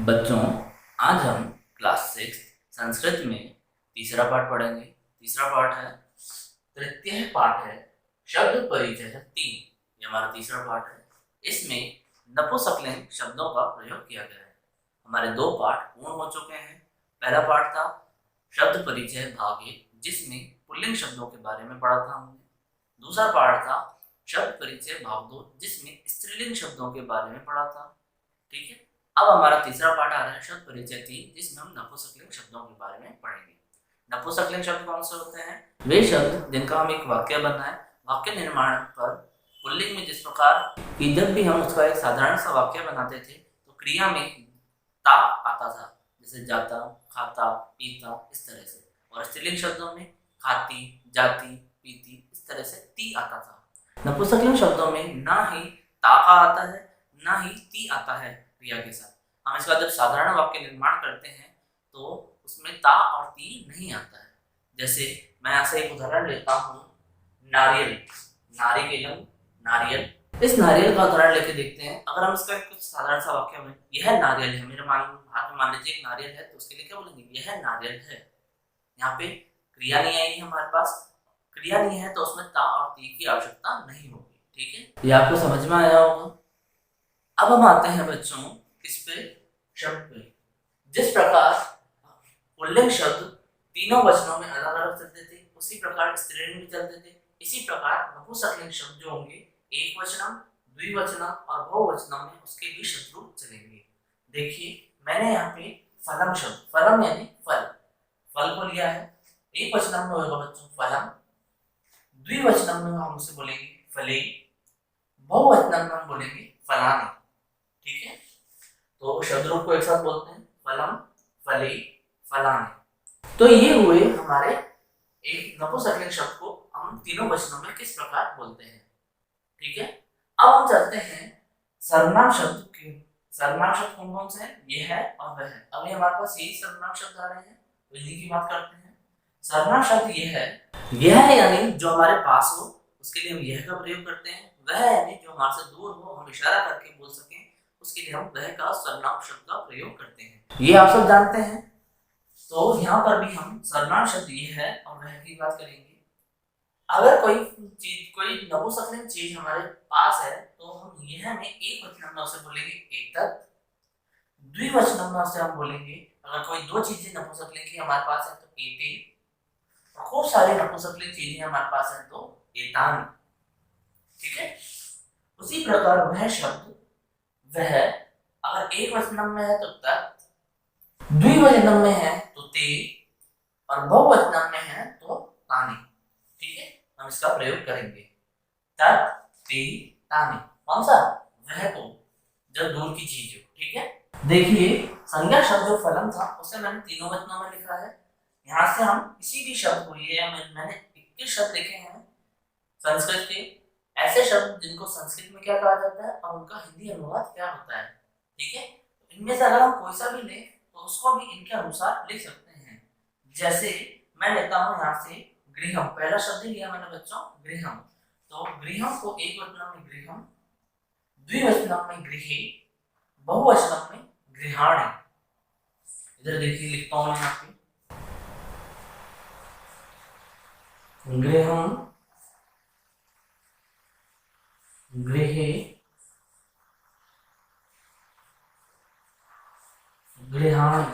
बच्चों, आज हम क्लास 6 संस्कृत में तीसरा पाठ पढ़ेंगे। तीसरा पाठ है, तृतीय पाठ है, शब्द परिचय है 3। ये हमारा तीसरा पाठ है। इसमें नपुंसकलिंग शब्दों का प्रयोग किया गया है। हमारे 2 पाठ पूर्ण हो चुके हैं। पहला पाठ था शब्द परिचय भाग 1, जिसमें पुल्लिंग शब्दों के बारे में पढ़ा था हमने। दूसरा पाठ था शब्द परिचय भाग 2, जिसमें स्त्रीलिंग शब्दों के बारे में पढ़ा था। ठीक है। अब हमारा तीसरा पाठ आ रहा है शब्द परिचय 3, जिसमें हम नपुंसकलिंग शब्दों के बारे में पढ़ेंगे। नपुंसकलिंग शब्द कौन से होते हैं? वे शब्द जिनका हम एक वाक्य बनना है। वाक्य निर्माण पर पुल्लिंग में जिस प्रकार कि जब भी हम उसका एक साधारण सा वाक्य बनाते थे तो क्रिया में ता आता था, जैसे जाता, खाता, पीता, इस तरह से। और स्त्रीलिंग शब्दों में खाती, जाती, पीती, इस तरह से ती आता था। नपुंसकलिंग शब्दों में ना ही ता का आता है, ना ही ती आता है क्रिया के साथ। हम इसका जब साधारण वाक्य निर्माण करते हैं तो उसमें ता और ती नहीं आता है। जैसे मैं यहाँ से एक उदाहरण लेता हूँ, नारियल, नारी के लंग नारियल। इस नारियल का उदाहरण लेके देखते हैं। अगर हम इसका कुछ साधारण सा वाक्य में, यह नारियल है, मेरे हाथ में मान लीजिए एक नारियल है, तो उसके लिए क्या बोलेंगे? यह नारियल है। यहाँ पे क्रिया नहीं आएगी हमारे पास। क्रिया नहीं है तो उसमें ता और ती की आवश्यकता नहीं होगी। ठीक है, ये आपको समझ में आया होगा। अब हम आते हैं बच्चों किस पे? शब्द पे। जिस प्रकार पुल्लिंग शब्द तीनों वचनों में अलग अलग चलते थे, उसी प्रकार स्त्रीलिंग भी चलते थे। इसी प्रकार नपुंसकलिंग शब्द जो होंगे, एक वचनम, द्विवचनम और बहुवचनम में उसके भी शब्द चलेंगे। देखिए, मैंने यहाँ पे फलम शब्द, फलम यानी फल, फल को लिया है। एक वचनम में होगा बच्चों फलम, द्विवचनम में हम उसे बोलेंगे फले, बहुवचनम में हम बोलेंगे फलाने। ठीक है, तो शब्द रूप को एक साथ बोलते हैं, फलम, फले, फलाने। तो ये हुए हमारे एक नपुंसकलिंग शब्द को हम तीनों वचनों में किस प्रकार बोलते हैं। ठीक है, अब हम चलते हैं सर्वनाम शब्द के। सर्वनाम शब्द कौन कौन से हैं? ये है और वह है। अभी हमारे पास यही सर्वनाम शब्द आ रहे हैं, तो इन्हीं की बात करते हैं। सर्वनाम शब्द ये है, यह है यानी जो हमारे पास हो, उसके लिए हम यह का प्रयोग करते हैं। वह यानी जो हमारे से दूर हो, हम इशारा करके बोल सकें, उसके लिए हम वह का सर्वनाम शब्द का प्रयोग करते हैं। ये आप सब जानते हैं। तो यहाँ पर भी हम सर्वनाम शब्द ये है और वह की बात करेंगे। अगर कोई चीज, कोई नपुंसकलिंग चीज हमारे पास है, तो हम यह में एक वचन में उसे बोलेंगे एतत्, द्विवचन में उसे हम बोलेंगे, अगर कोई दो चीजें नपुंसकलिंग की हमारे पास है तो एते, और खूब सारी नपुंसकलिंग चीजें हमारे पास है तो एतान। ठीक है, उसी प्रकार वह शब्द, वह अगर एक वचन में है तो तत्, द्विवचन में है तो ते, और बहुवचन में है तो तानि। ठीक है, हम इसका प्रयोग करेंगे। तत्, ते, तानि। कौन सा? वह तो, जब दूर की चीज हो। ठीक है, देखिए, संज्ञा शब्द जो फलम था उसे मैंने तीनों वचनों में लिखा है। यहाँ से हम किसी भी शब्द को, ये मैंने 21 शब्द लिखे हैं संस्कृत के, ऐसे शब्द जिनको संस्कृत में क्या कहा जाता है और उनका हिंदी अनुवाद क्या होता है। ठीक है, इनमें से अगर हम कोई सा भी लें तो उसको भी इनके अनुसार लिख सकते हैं। जैसे मैं लेता हूँ यहाँ से गृहम, पहला शब्द ही लिया मैंने बच्चों, गृहम। तो गृहम को एक वचन में गृहम, द्विवचन में गृहे, बहुवचन में गृहाणि। इधर देखिए, लिखता हूँ यहाँ पे गृहम, गृहे, गृहाणि।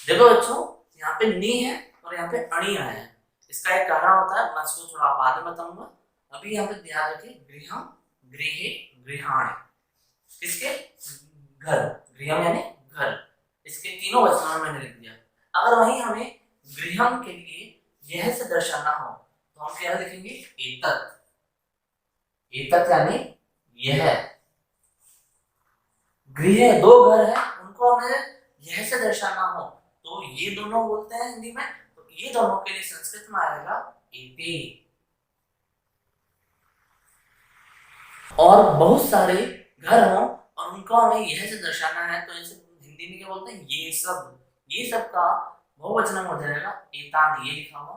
देखो बच्चों, यहाँ पे नी है और यहाँ पे अणी आया है। इसका एक कारण होता है, मैं इसको थोड़ा बाद में बताऊंगा। अभी यहाँ पे ध्यान रखिए, गृहम, गृहे, गृहाणि। इसके घर, गृहम यानी घर, इसके तीनों वचनों में मैंने लिख दिया। अगर वहीं हमें गृहम के लिए यह से दर्शाना हो तो हम क्या लिखेंगे? एतत्। एतत् यानी यह। गृह, दो घर है, उनको हमें यह से दर्शाना हो तो ये दोनों बोलते हैं हिंदी में, तो ये दोनों के लिए संस्कृत में आएगा एते। और बहुत सारे घर हों और उनको हमें यह से दर्शाना है तो इसे हिंदी में क्या बोलते हैं? ये सब। ये सब का बहुवचन हो जाएगा एतान, ये लिखा हुआ।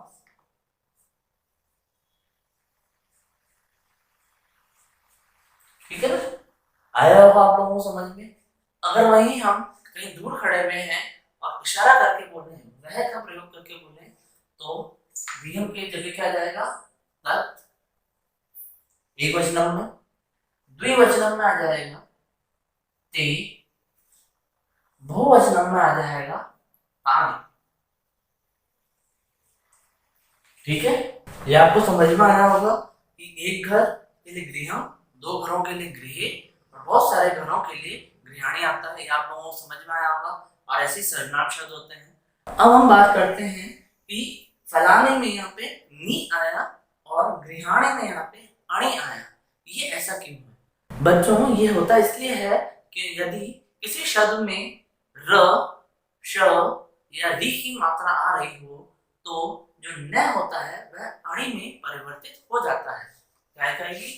ठीक है ना, आया होगा आप लोगों को समझ में। अगर वही हम कहीं दूर खड़े हुए हैं और इशारा करके बोले वह का प्रयोग करके बोले तो विहम की जगह क्या आ जाएगा तत्, एक वचनम में, द्विवचनम में आ जाएगा ते, बहुवचनम में आ जाएगा तानि। ठीक है, ये आपको समझ में आया होगा कि एक घर के लिए गृहम, दो घरों के लिए गृह और बहुत सारे घरों के लिए गृहाणी आता है। ये आप लोगों को समझ में आया होगा और ऐसे सर्वनाम शब्द होते हैं। अब हम बात करते हैं कि फलाने में यहाँ पे नी आया और गृहाणी में यहाँ पे अणि आया, ये ऐसा क्यों है बच्चों? ये होता इसलिए है कि यदि किसी शब्द में र, श या री की मात्रा आ रही हो तो जो न होता है वह अणि में परिवर्तित हो जाता है। क्या कहेगी?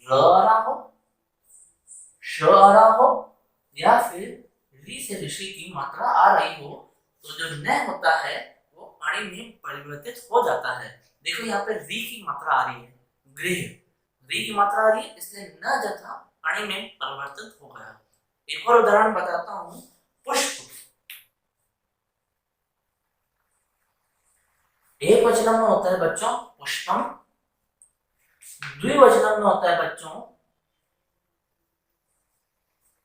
र आ रहा हो, श आ रहा हो या फिर री से ऋषि की मात्रा आ रही हो तो जो न होता है वो अणि में परिवर्तित हो जाता है। देखो यहाँ पे री की मात्रा आ रही है, गृह, री की मात्रा आ रही है इसलिए न जथा अणि में परिवर्तित हो गया। एक और उदाहरण बताता हूं, पुष्प। एक वचन में होता है बच्चों पुष्पम, द्विवचन में होता है बच्चों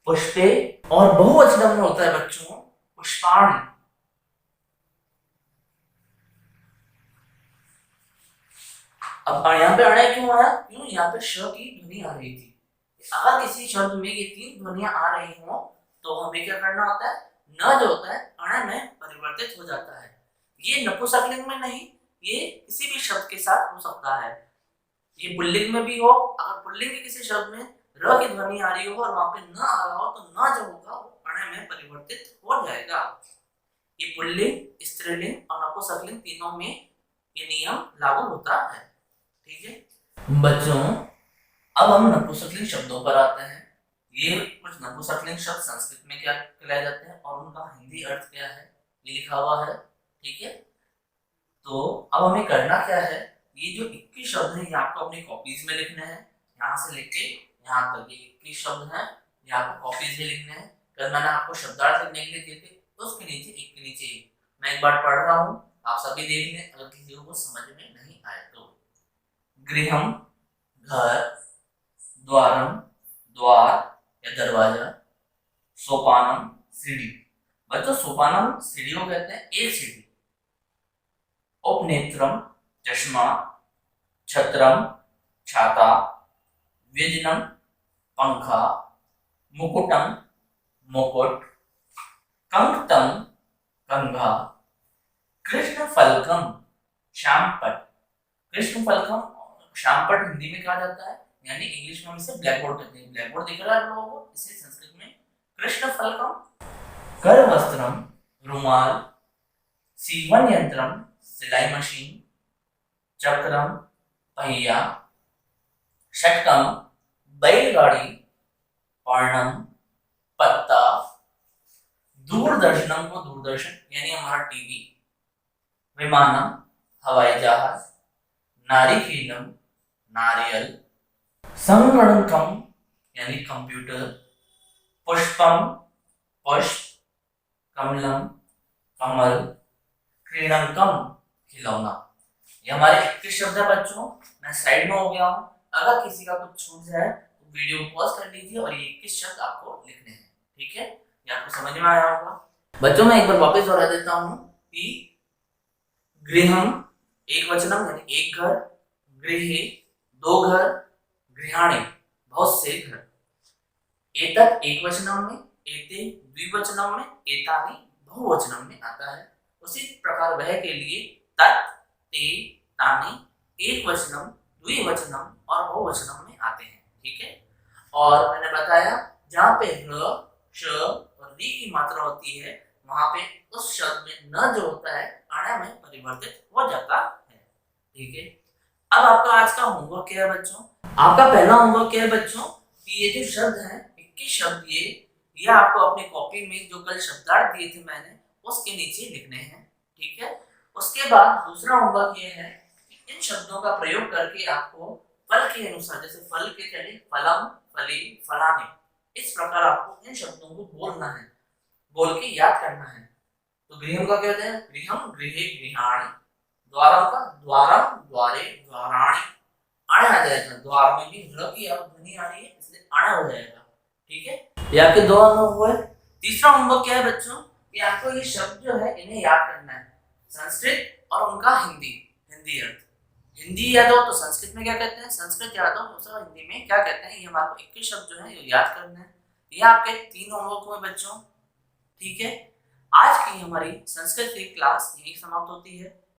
पुष्पे और बहुवचन में होता है बच्चों पुष्पाणि। अब यहाँ पे अणय क्यों आया? क्यों? यहाँ पे श की ध्वनि आ रही थी। अगर किसी शब्द में ये तीन ध्वनियां आ रही हो तो हमें क्या करना होता है? न जो होता है अणय में परिवर्तित हो जाता है। ये नपुंसकलिंग में नहीं, ये किसी भी शब्द के साथ हो सकता है। ये पुल्लिंग में भी हो, अगर पुल्लिंग के किसी शब्द में र की ध्वनि आ रही हो और वहां पे न आ रहा हो तो न जो होगा वो अणय में परिवर्तित हो जाएगा। ये पुल्लिंग, स्त्रीलिंग और नपुंसकलिंग तीनों में ये नियम लागू होता है। ठीक है बच्चों, अब हम नपुंसकलिंग शब्दों पर आते हैं। ये कुछ नपुंसकलिंग शब्द संस्कृत में क्या कहलाए जाते हैं और उनका हिंदी अर्थ क्या है ये लिखा हुआ है। ठीक है, तो अब हमें करना क्या है? ये जो 21 शब्द हैं ये आपको अपनी कॉपीज में लिखने हैं, यहाँ से लेके यहाँ तक ये 21 शब्द हैं, ये आपको कॉपीज में लिखने हैं। कल मैंने आपको शब्दार्थ लिखने के लिए दिए थे, उसके नीचे एक के नीचे एक। मैं एक बार पढ़ रहा हूँ, आप सभी देख लें, अगर किसी को समझ में नहीं आए तो। गृहम घर, द्वारम द्वार या दरवाजा, सोपानम सीढ़ी। बच्चों सोपानम सीढ़ी को कहते हैं, एक सीढ़ी। उपनेत्रम चश्मा, छत्रम छाता, व्यजनम पंखा, मुकुटम मुकुट, कंकतम कंघा, कृष्ण फलकम श्यामपट। कृष्ण फलकम श्यामपट हिंदी में कहा जाता है, यानी इंग्लिश में हम इसे ब्लैक बोर्ड कहते हैं। ब्लैक बोर्ड दिख रहा है आप लोगों को, इसे संस्कृत में कृष्ण फलकम। कर वस्त्रम रुमाल, सीवन यंत्रम सिलाई मशीन, चक्रम पहिया, षटकम बैलगाड़ी, पर्णम पत्ता, दूरदर्शनम को दूरदर्शन यानी हमारा टीवी, विमानम हवाई जहाज, नारिकेलम नारियल, संगणकम यानी कंप्यूटर, पुष्पम पुष्प, कमलम कमल, क्रीडनकम खिलौना। ये हमारे 21 शब्द है बच्चों। मैं साइड में हो गया हूँ, अगर किसी का कुछ छूट जाए तो वीडियो पॉज कर लीजिए और ये 21 शब्द आपको लिखने हैं। ठीक है, ये आपको समझ में आया होगा बच्चों। मैं एक बार वापस दोहरा देता हूँ कि गृहम एक वचनम यानी एक घर, गृह दो घर, गृहाणी बहुत से घर, एतत् एक वचनम में, एते द्विवचनम में, एतानि बहुवचनम में आता है। उसी प्रकार वह के लिए तत्, ते, तानि एक वचनम, द्विवचनम और बहुवचनम में आते हैं। ठीक है, और मैंने बताया जहाँ पे र, श और री की मात्रा होती है वहां पे उस शब्द में न जो होता है अणय में परिवर्तित हो जाता है। ठीक है, अब आपका आज का होमवर्क क्या है बच्चों? आपका पहला होमवर्क क्या है बच्चों कि ये जो शब्द हैं 21 शब्द ये आपको अपनी कॉपी में जो कल शब्दार्थ दिए थे मैंने उसके नीचे लिखने हैं। ठीक है, उसके बाद दूसरा होमवर्क ये है कि इन शब्दों का प्रयोग करके आपको फल के अनुसार, जैसे फल के चले फलम, फली, फलाने, इस प्रकार आपको इन शब्दों को बोलना है। बोल के याद करना है। तो गृहम का क्या होता है? गृहम, गृहे, गृहाणि। द्वारम का द्वारम, द्वारे, द्वाराणि। अण आ जाएगा, द्वार में भी र की अब ध्वनि आ रही है इसलिए अण हो जाएगा। ठीक है, ये आपके दो होमवर्क हुए। तीसरा होमवर्क क्या है बच्चों कि आपको ये शब्द जो है इन्हें याद करना है, संस्कृत और उनका हिंदी हिंदी अर्थ। हिंदी याद हो तो संस्कृत में क्या कहते हैं, संस्कृत याद हो तो हिंदी में क्या कहते हैं, ये हमारे को 21 शब्द जो है ये याद करना है। ये आपके 3 होमवर्क हुए बच्चों। ठीक है, आज की हमारी संस्कृत की क्लास यही समाप्त होती है।